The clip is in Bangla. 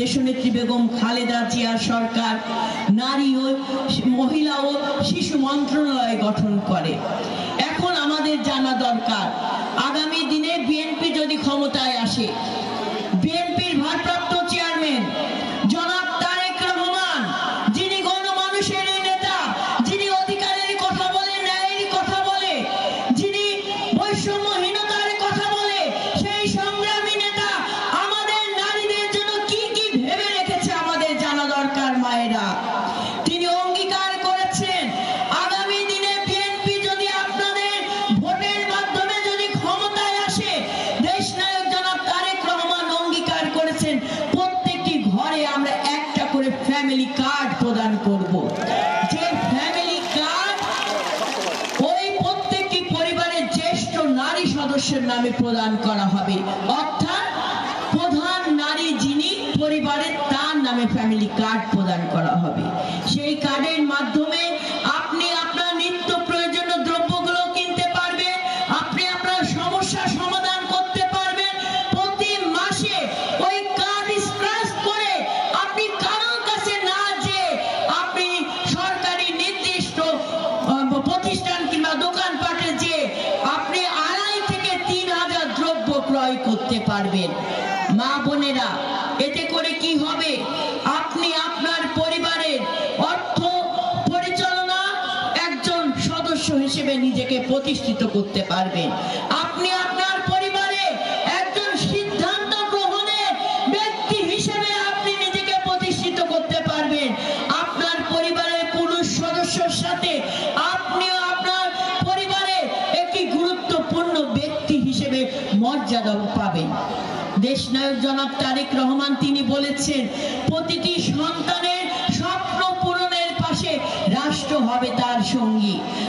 দেশনেত্রী বেগম খালেদা জিয়া সরকার নারী ও মহিলা ও শিশু মন্ত্রণালয় গঠন করে। এখন আমাদের জানা দরকার, আগামী দিনে বিএনপি যদি ক্ষমতায় আসে, বিএনপির ভারপ্রাপ্ত চেয়ারম্যান জনাব তারেক রহমান, যিনি গণমানুষের নেতা, যিনি অধিকারের কথা বলে, ন্যায়ের কথা বলে, যিনি বৈষম্যহীনতার কথা বলে, সেই সংগ্রামী নেতা আমাদের নারীদের জন্য কি কি ভেবে রেখেছে আমাদের জানা দরকার। মায়েরা, তিনি অঙ্গীকার করেছেন আগামী দিনে বিএনপি যদি আপনাদের ভোটের মাধ্যমে যদি ক্ষমতায় আসে, দেশনায়ক জনাব তারেক রহমান অঙ্গীকার করেছেন প্রত্যেকটি ঘরে আমরা একটা করে ফ্যামিলি কার্ড প্রদান করব। যে ফ্যামিলি কার্ড ওই প্রত্যেকটি পরিবারের জ্যেষ্ঠ নারী সদস্যের নামে প্রদান করা হবে, অর্থাৎ প্রধান নারী যিনি পরিবারের তার নামে ফ্যামিলি কার্ড প্রদান করা হবে। সেই কার্ডের মাধ্যমে আপনি আপনার নিত্য প্রয়োজনীয় দ্রব্যগুলো কিনতে পারবেন, আপনি আপনার সমস্যার সমাধান করতে পারবেন। প্রতি মাসে ওই কার্ড স্ক্র্যাচ করে আপনি কারোর কাছে না যেয়ে আপনি সরকারি নির্দিষ্ট প্রতিষ্ঠান কিংবা দোকানপাটে যেয়ে আপনি 2,500 থেকে 3,000 দ্রব্য ক্রয় করতে পারবেন। মা বোনেরা, এতে করে কি হবে? আপনি আপনার পরিবারের অর্থ পরিচালনা একজন সদস্য হিসেবে নিজেকে প্রতিষ্ঠিত করতে পারবেন। আপনি আপনার পরিবারে একজন সিদ্ধান্ত গ্রহণের ব্যক্তি হিসেবে আপনি নিজেকে প্রতিষ্ঠিত করতে পারবেন। আপনার পরিবারের পুরুষ সদস্যের সাথে আপনিও আপনার পরিবারের একটি গুরুত্বপূর্ণ ব্যক্তি হিসেবে মর্যাদা পাবেন। দেশনায়ক জনাব তারেক রহমান তিনি বলেছেন, প্রতিটি সন্তানের স্বপ্ন পূরণের পাশে রাষ্ট্র হবে তার সঙ্গী।